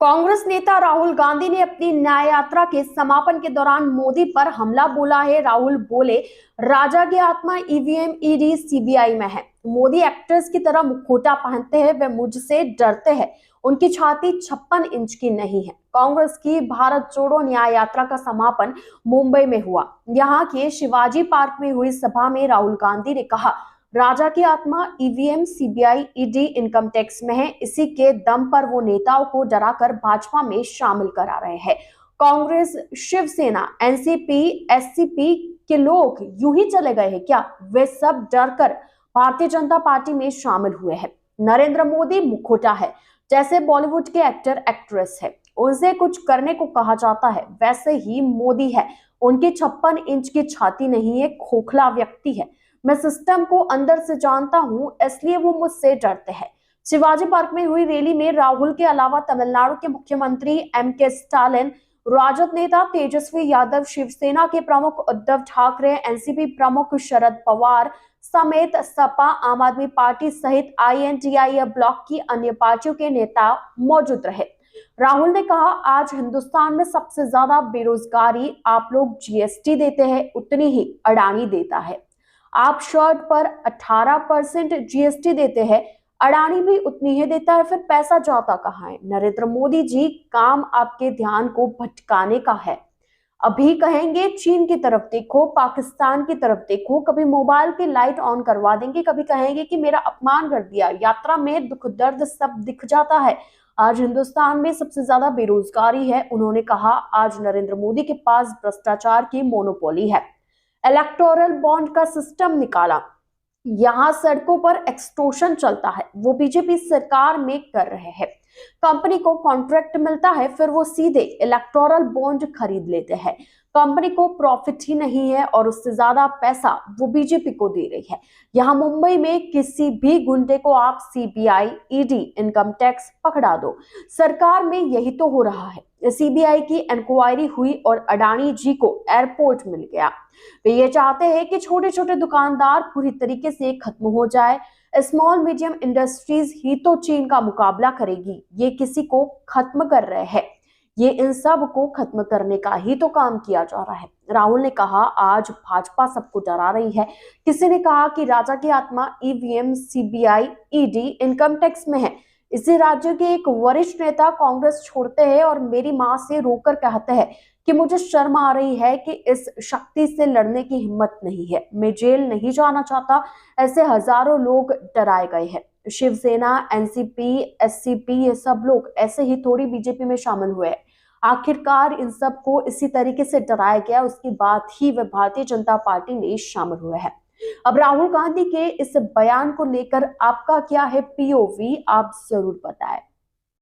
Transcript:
कांग्रेस नेता राहुल गांधी ने अपनी न्याय यात्रा के समापन के दौरान मोदी पर हमला बोला है। राहुल बोले, राजा की आत्मा ईवीएम ईडी सीबीआई में है। मोदी एक्ट्रेस की तरह मुखौटा पहनते हैं, वे मुझसे डरते हैं। उनकी छाती 56 इंच की नहीं है। कांग्रेस की भारत जोड़ो न्याय यात्रा का समापन मुंबई में हुआ। यहाँ के शिवाजी पार्क में हुई सभा में राहुल गांधी ने कहा, राजा की आत्मा EVM CBI ED income tax में है। इसी के दम पर वो नेताओं को डराकर भाजपा में शामिल करा रहे हैं। कांग्रेस, शिवसेना, एनसीपी, एससीपी के लोग यूं ही चले गए हैं क्या? वे सब डरकर भारतीय जनता पार्टी में शामिल हुए हैं। नरेंद्र मोदी मुखौटा है, जैसे बॉलीवुड के एक्टर एक्ट्रेस है, उनसे कुछ करने को कहा जाता है, वैसे ही मोदी है। उनकी 56 इंच की छाती नहीं है, खोखला व्यक्ति है। मैं सिस्टम को अंदर से जानता हूं, इसलिए वो मुझसे डरते हैं। शिवाजी पार्क में हुई रैली में राहुल के अलावा तमिलनाडु के मुख्यमंत्री एमके स्टालिन, राजद नेता तेजस्वी यादव, शिवसेना के प्रमुख उद्धव ठाकरे, एनसीपी प्रमुख शरद पवार समेत सपा, आम आदमी पार्टी सहित आईएनटीआई ब्लॉक की अन्य पार्टियों के नेता मौजूद रहे। राहुल ने कहा, आज हिंदुस्तान में सबसे ज्यादा बेरोजगारी आप लोग जीएसटी देते हैं, उतनी ही अडानी देता है। आप शर्ट पर 18% जीएसटी देते हैं, अडानी भी उतनी ही देता है, फिर पैसा जाता कहाँ है? नरेंद्र मोदी जी, काम आपके ध्यान को भटकाने का है। अभी कहेंगे चीन की तरफ देखो, पाकिस्तान की तरफ देखो, कभी मोबाइल की लाइट ऑन करवा देंगे, कभी कहेंगे कि मेरा अपमान कर दिया। यात्रा में दुख दर्द सब दिख जाता है। आज हिंदुस्तान में सबसे ज्यादा बेरोजगारी है। उन्होंने कहा, आज नरेंद्र मोदी के पास भ्रष्टाचार की मोनोपोली है। इलेक्टोरल बॉन्ड का सिस्टम निकाला, यहां सड़कों पर एक्सटॉर्शन चलता है, वो बीजेपी सरकार में कर रहे हैं। कंपनी को कॉन्ट्रैक्ट मिलता है, फिर वो सीधे इलेक्टोरल बॉन्ड खरीद लेते हैं। कंपनी को प्रॉफिट ही नहीं है और उससे ज्यादा पैसा वो बीजेपी को दे रही है। यहाँ मुंबई में किसी भी गुंडे को आप सीबीआई ईडी इनकम टैक्स पकड़ा दो, सरकार में यही तो हो रहा है। सीबीआई की इंक्वायरी हुई और अडानी जी को एयरपोर्ट मिल गया। वे ये चाहते हैं कि छोटे छोटे दुकानदार पूरी तरीके से खत्म हो जाए। स्मॉल मीडियम इंडस्ट्रीज ही तो चीन का मुकाबला करेगी। ये किसी को खत्म कर रहे हैं, ये इन सब को खत्म करने का ही तो काम किया जा रहा है। राहुल ने कहा, आज भाजपा सबको डरा रही है। किसी ने कहा कि राजा की आत्मा EVM CBI ED income tax में है। इसी राज्य के एक वरिष्ठ नेता कांग्रेस छोड़ते हैं और मेरी मां से रोकर कहते हैं कि मुझे शर्म आ रही है कि इस शक्ति से लड़ने की हिम्मत नहीं है, मैं जेल नहीं जाना चाहता। ऐसे हजारों लोग डराए गए हैं। शिवसेना, एनसीपी, एससीपी, ये सब लोग ऐसे ही थोड़ी बीजेपी में शामिल हुए हैं। आखिरकार इन सबको इसी तरीके से डराया गया, उसके बाद ही वे भारतीय जनता पार्टी में शामिल हुए हैं। अब राहुल गांधी के इस बयान को लेकर आपका क्या है पीओवी, आप जरूर बताएं।